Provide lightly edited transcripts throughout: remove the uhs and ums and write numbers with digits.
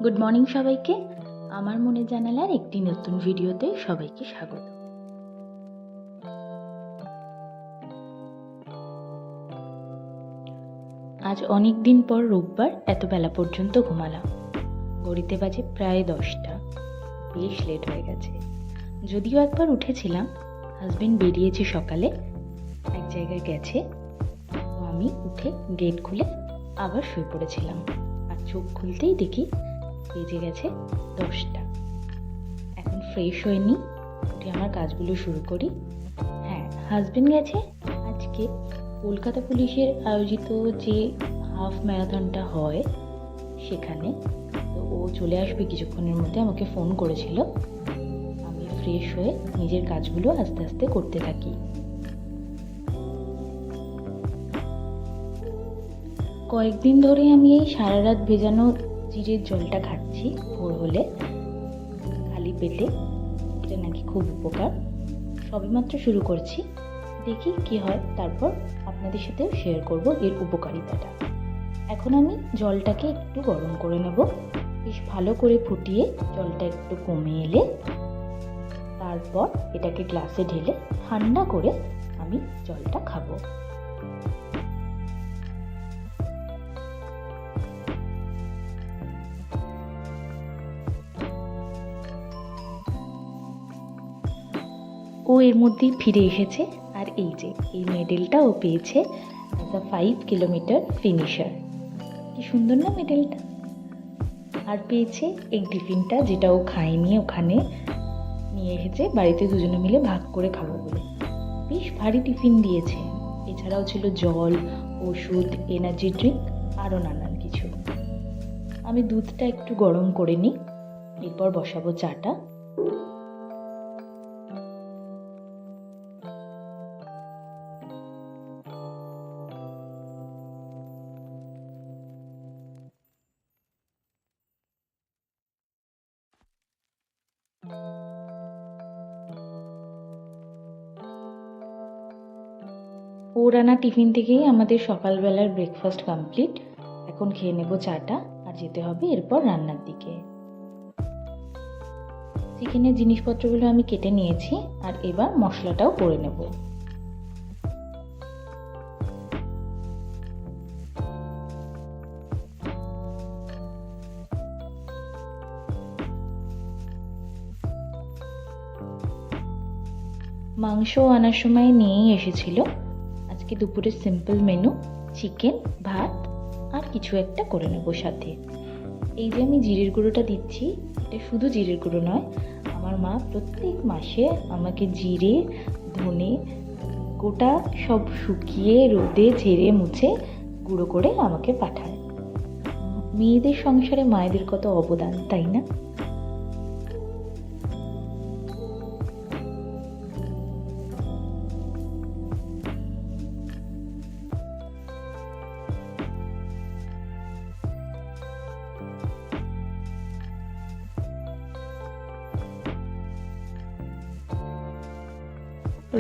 Good morning সবাইকে। আমার মনের জানালার একটি নতুন ভিডিওতে সবাইকে স্বাগত। আজ অনেক দিন পর রোববার এত বেলা পর্যন্ত ঘুমালাম। ঘড়িতে বাজে প্রায় 10টা। বেশ লেট হয়ে গেছে। যদিও একবার উঠেছিলাম, হাজবেন্ড বেরিয়েছে সকালে, এক জায়গায় গেছে, তো আমি উঠে গেট খুলে আবার শুয়ে পড়েছিলাম। আর চোখ খুলতেই দেখি বেজে গেছে 10টা। এখন ফ্রেশ হয়ে নিই, উঠে আমার কাজগুলো শুরু করি। হ্যাঁ, হাজবেন্ড গেছে আজকে কলকাতা পুলিশের আয়োজিত যে হাফ ম্যারাথনটা হয় সেখানে, তো ও চলে আসবে কিছুক্ষণের মধ্যে। আমাকে ফোন করেছিল। আমি ফ্রেশ হয়ে নিজের কাজগুলো আস্তে আস্তে করতে থাকি। কয়েকদিন ধরে আমি এই সারা রাত ভেজানো জিরের জলটা খাচ্ছি ভোর হলে খালি পেটে। এটা নাকি খুব উপকার। সবেমাত্র শুরু করছি, দেখি কি হয়, তারপর আপনাদের সাথেও শেয়ার করব এর উপকারিতাটা। এখন আমি জলটাকে একটু গরম করে নেব। বেশ ভালো করে ফুটিয়ে জলটা একটু কমে এলে তারপর এটাকে গ্লাসে ঢেলে ঠান্ডা করে আমি জলটা খাবো। ও এর মধ্যেই ফিরে এসেছে, আর এই যে এই মেডেলটা ও পেয়েছে অ্যাজ আ 5 কিলোমিটার ফিনিশার। কি সুন্দর না মেডেলটা। আর পেয়েছে এই টিফিনটা, যেটা ও খায়নি, ওখানে নিয়ে এসেছে বাড়িতে দুজনে মিলে ভাগ করে খাবো বলে। বেশ ভারী টিফিন দিয়েছে। এছাড়াও ছিল জল, ওষুধ, এনার্জি ড্রিঙ্ক, আরও নানান কিছু। আমি দুধটা একটু গরম করে নিই, এরপর বসাবো চাটা। ও রান্না টিফিন থেকেই আমাদের সকালবেলার ব্রেকফাস্ট কমপ্লিট। এখন খেয়ে নেব চাটা আর যেতে হবে এরপর রান্নার দিকে। চিকেনের জিনিসপত্রগুলো আমি কেটে নিয়েছি, আর এবার মশলাটাও করে নেব। মাংস আনার সময় নিয়েই এসেছিল। আজকে দুপুরে সিম্পল মেনু, চিকেন, ভাত আর কিছু একটা করে নেব সাথে। এই যে আমি জিরের গুঁড়োটা দিচ্ছি, এটা শুধু জিরের গুঁড়ো নয়, আমার মা প্রত্যেক মাসে আমাকে জিরে, ধনে গোটা সব শুকিয়ে রোদে ঝেড়ে মুছে গুঁড়ো করে আমাকে পাঠায়। মেয়েদের সংসারে মায়েদের কত অবদান, তাই না?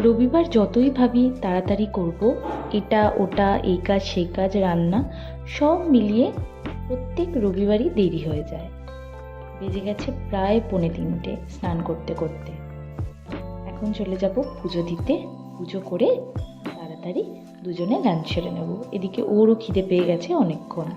রবিবার যতই ভাবি তাড়াতাড়ি করব, এটা ওটা, এই কাজ সেই কাজ, রান্না, সব মিলিয়ে প্রত্যেক রবিবারই দেরি হয়ে যায়। বেজে গেছে প্রায় 2:45 স্নান করতে করতে। এখন চলে যাব পুজো দিতে। পুজো করে তাড়াতাড়ি দুজনে লাঞ্চ সেরে নেব। এদিকে ওরও খিদে পেয়ে গেছে অনেকক্ষণ।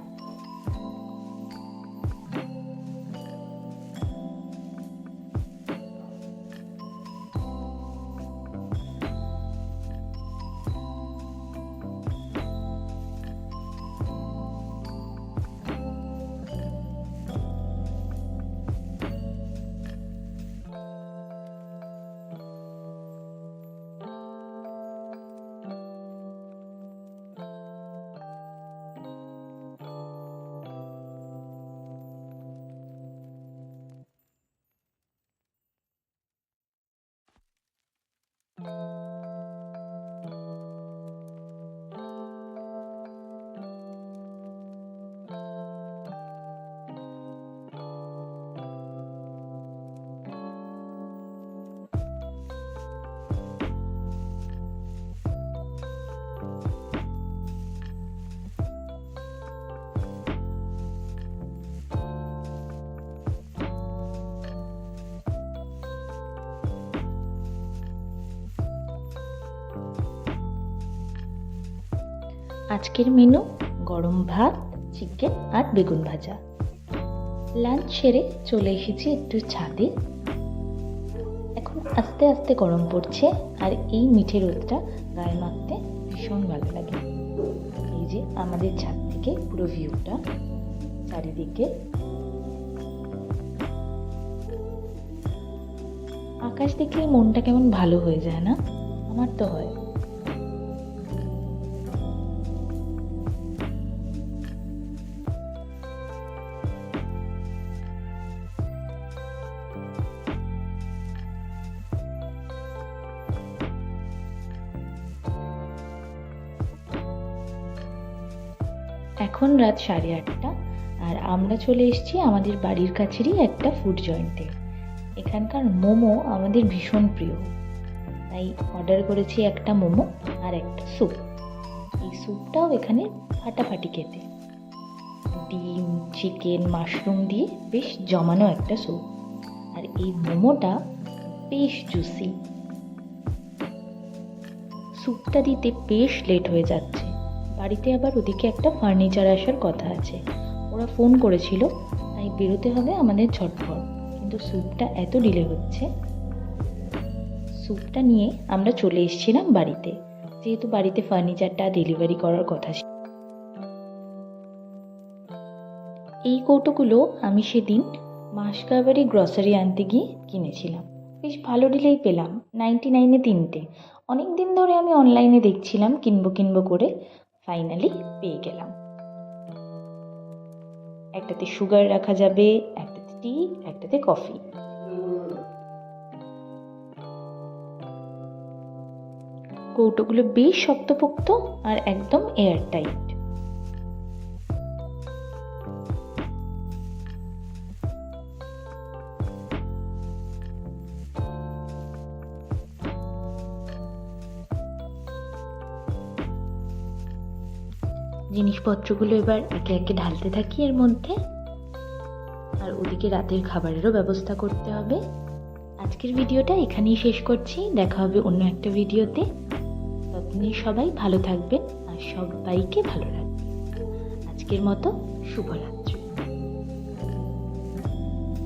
আজকের মেনু গরম ভাত, চিকেন আর বেগুন ভাজা। লাঞ্চ সেরে চলে এসেছি একটু ছাদে। এখন আস্তে আস্তে গরম পড়ছে আর এই মিঠে রোদটা গায়ে মাখতে ভীষণ ভালো লাগে। এই যে আমাদের ছাদ থেকে পুরো ভিউটা, চারিদিকে আকাশ দেখলেই মনটা কেমন ভালো হয়ে যায় না? আমার তো হয়। এখন রাত 8:30 আর আমরা চলে এসেছি আমাদের বাড়ির কাছেরই একটা ফুড জয়েন্টে। এখানকার মোমো আমাদের ভীষণ প্রিয়, তাই অর্ডার করেছি একটা মোমো আর একটা স্যুপ। এই স্যুপটাও এখানে ফাটাফাটি খেতে, ডিম, চিকেন, মাশরুম দিয়ে বেশ জমানো একটা স্যুপ। আর এই মোমোটা বেশ জুসি। স্যুপটা দিতে বেশ লেট হয়ে যাচ্ছে। বাড়িতে আবার ওদিকে একটা ফার্নিচার আসার কথা আছে, ওরা ফোন করেছিল, তাই বেরোতে হবে আমাদের ঝটপট। কিন্তু স্যুপটা এত ডিলে হচ্ছে। স্যুপটা নিয়ে আমরা চলে এসেছিলাম বাড়িতে, যেহেতু বাড়িতে ফার্নিচারটা ডেলিভারি করার কথা ছিল। এই কৌটোগুলো আমি সেদিন মাসকাবারি গ্রসারি আনতে গিয়ে কিনেছিলাম। বেশ ভালো ডিলেই পেলাম, 99-এ 3টে। অনেক দিন ধরে আমি অনলাইনে দেখছিলাম কিনবো করে, ফাইনালি পেয়ে গেলাম। একটাতে সুগার রাখা যাবে, একটাতে টি, একটাতে কফি। কৌটোগুলো বেশ শক্তপোক্ত আর একদম এয়ার টাইট। জিনিসপত্রগুলো এবার একে একে ঢালতে থাকি এর মধ্যে, আর ওদিকে রাতের খাবারেরও ব্যবস্থা করতে হবে। আজকের ভিডিওটা এখানেই শেষ করছি, দেখা হবে অন্য একটা ভিডিওতে। ততদিন সবাই ভালো থাকবেন আর সবাইকে ভালো রাখবেন। আজকের মতো শুভরাত্রি।